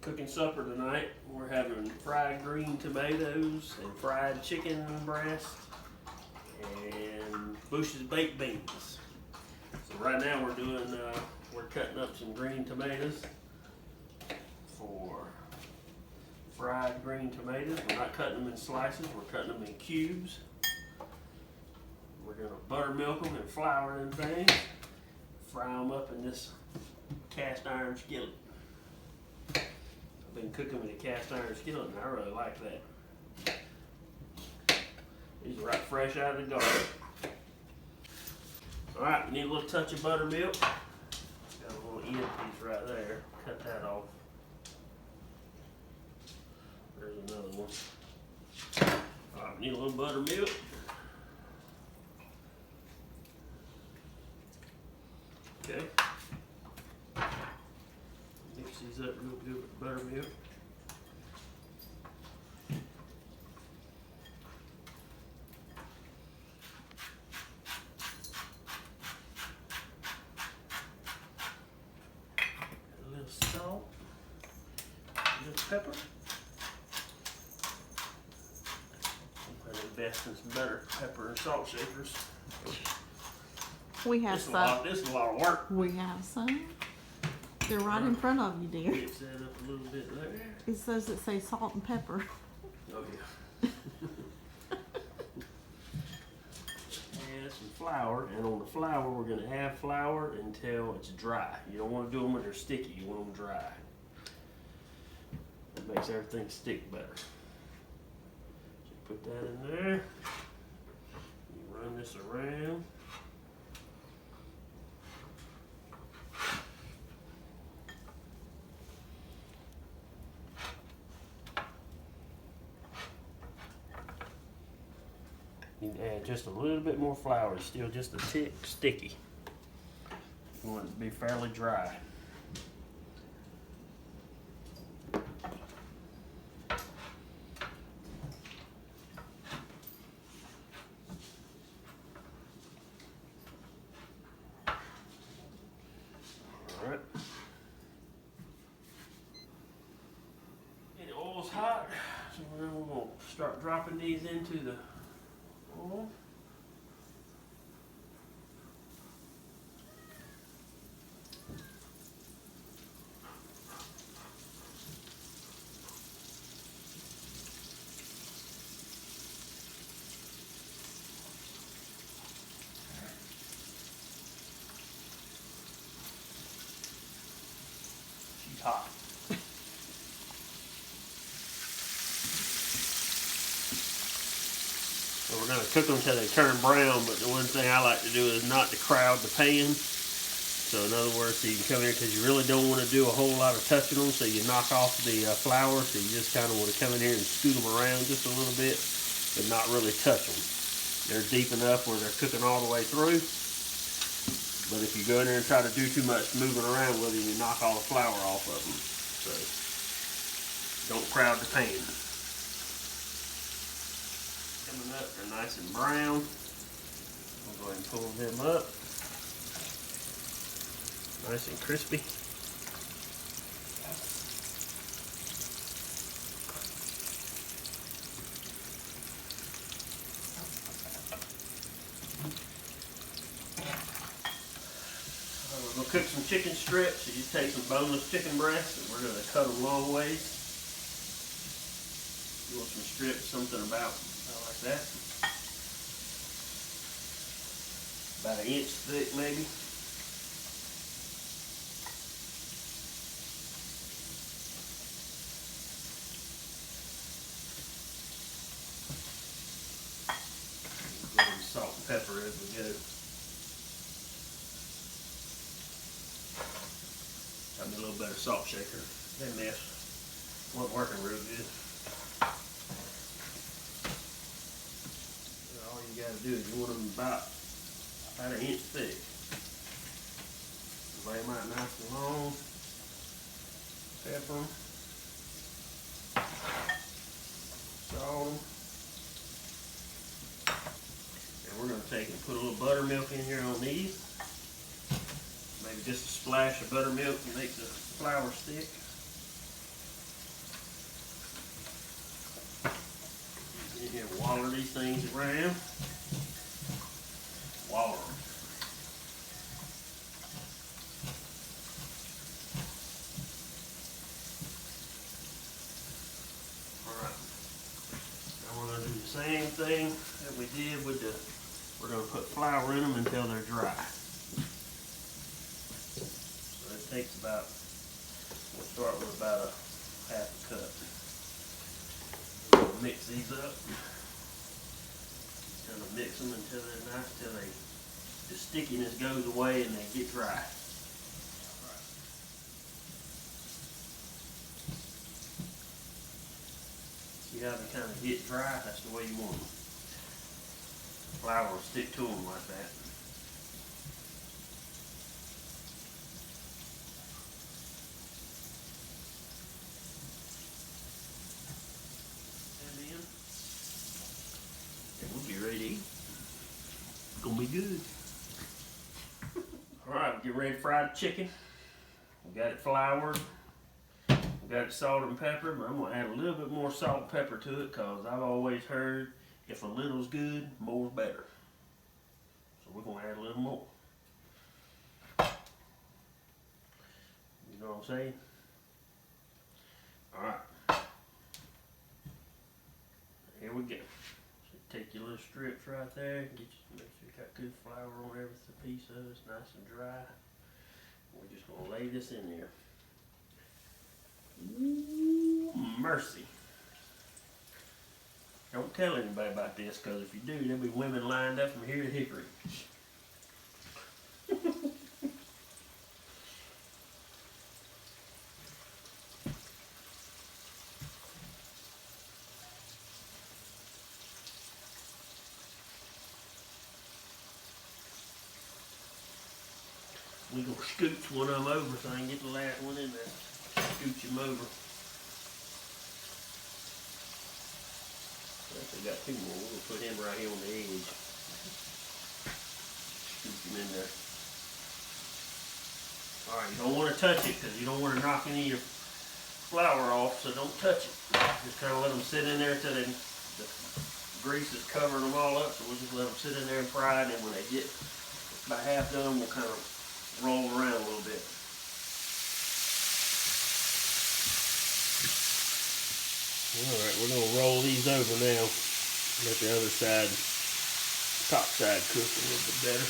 Cooking supper tonight. We're having fried green tomatoes and fried chicken breast and Bush's baked beans. So right now we're cutting up some green tomatoes for fried green tomatoes. We're not cutting them in slices, we're cutting them in cubes. We're gonna buttermilk them and flour them things. Fry them up in this cast iron skillet. Been cooking with a cast iron skillet and I really like that. These are right fresh out of the garden. Alright, we need a little touch of buttermilk. Got a little end piece right there. Cut that off. There's another one. Alright, we need a little buttermilk. Okay. Mix these up real good with buttermilk. A little salt, a little pepper. I'm putting best in some better pepper and salt shakers. We have some. This is a lot of work. We have some. They're right in front of you, dear. Mix that up a little bit there. It says it says salt and pepper. Oh yeah. Add some flour, and on the flour we're going to have flour until it's dry. You don't want to do them when they're sticky. You want them dry. That makes everything stick better. So you put that in there. You run this around. You can add just a little bit more flour. It's still just a tick sticky. You want it to be fairly dry. Alright. The oil's hot, so we're going to start dropping these into the oil. She's hot. So we're going to cook them till they turn brown, but the one thing I like to do is not to crowd the pan. So in other words, so you can come in because you really don't want to do a whole lot of touching them, so you knock off the flour, so you just kind of want to come in here and scoot them around just a little bit, but not really touch them. They're deep enough where they're cooking all the way through, but if you go in there and try to do too much moving around with them, you knock all the flour off of them. So don't crowd the pan. Coming up, they're nice and brown. We'll go ahead and pull them up. Nice and crispy. We're going to cook some chicken strips. You just take some boneless chicken breasts and we're going to cut them long ways. You want some strips, something about like that. About an inch thick maybe. Salt and pepper as we go. Got me a little better salt shaker. That mess wasn't working real good. All you gotta do is you want them about an inch thick. Lay them out nice and long. Pepper them. Salt them. And we're going to take and put a little buttermilk in here on these. Maybe just a splash of buttermilk to make the flour stick. these things around. Waller 'em. Alright. Now we're going to do the same thing that we did with the, we're going to put flour in them until they're dry. So it takes about, we'll start with about a half a cup. We're going to mix these up. Kind of mix them until they're nice, till they, the stickiness goes away and they get dry. See how they kind of get dry? That's the way you want them. Flour will stick to them like that. And then we'll be ready to eat. It's gonna be good. Alright, get ready to fry the chicken. We got it floured. We got it salt and pepper, but I'm gonna add a little bit more salt and pepper to it because I've always heard if a little's good, more's better. So we're gonna add a little more. You know what I'm saying? Alright. Here we go. So take your little strips right there, get you, make sure you got good flour on every piece of it, it's nice and dry. We're just gonna lay this in there. Ooh, mercy. Don't tell anybody about this, because if you do, there'll be women lined up from here to Hickory. We gonna scooch one of them over so I can get the last one in there. Scooch him over. Actually got two more. We're gonna put him right here on the edge. Scoop him in there. Alright, you don't want to touch it because you don't want to knock any of your flour off, so don't touch it. Just kind of let them sit in there till the grease is covering them all up, so we'll just let them sit in there and fry, and then when they get about half done, we'll kind of roll around a little bit. Alright, we're going to roll these over now. Let the other side, top side cook a little bit better.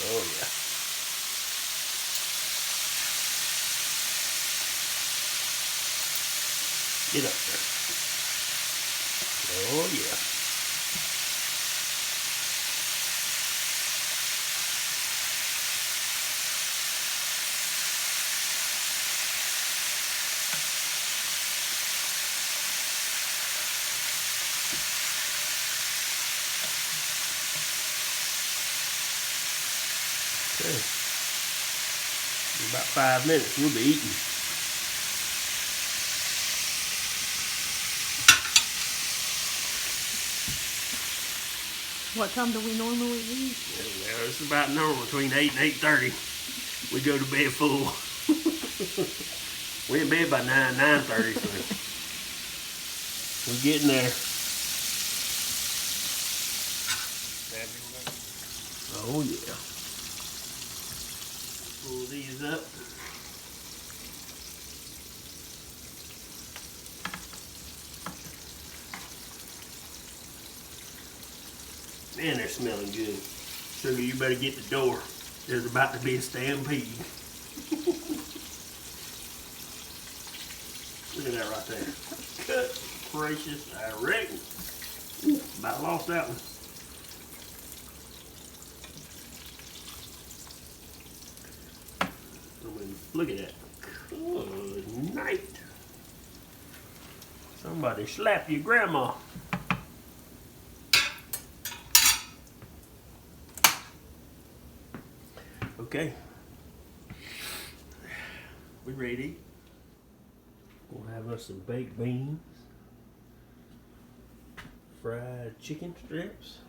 Oh yeah. Get up there. Oh yeah. Okay. In about 5 minutes we'll be eating. What time do we normally eat? Yeah, it's about normal, between 8 and 8:30. We go to bed full. We're in bed by 9:30, so we're getting there. Oh yeah. Pull these up. Man, they're smelling good. Sugar, you better get the door. There's about to be a stampede. Look at that right there. Cut, gracious, I reckon. Ooh, about lost that one. I mean, look at that. Good night. Somebody slap your grandma. Okay. We ready? We'll have us some baked beans, fried chicken strips,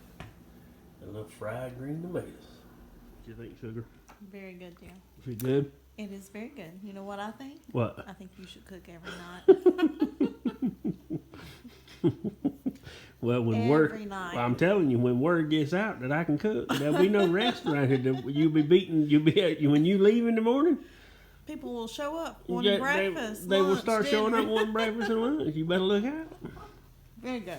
and a little fried green tomatoes. What do you think, Sugar? Very good, dear. Is it good? It is very good. You know what I think? What? I think you should cook every night. Well, when Every night. well, I'm telling you, when word gets out that I can cook, there'll be no rest around here. You'll be when you leave in the morning. People will show up wanting breakfast. They will lunch, start showing dinner. up wanting breakfast and lunch. You better look out. Very good.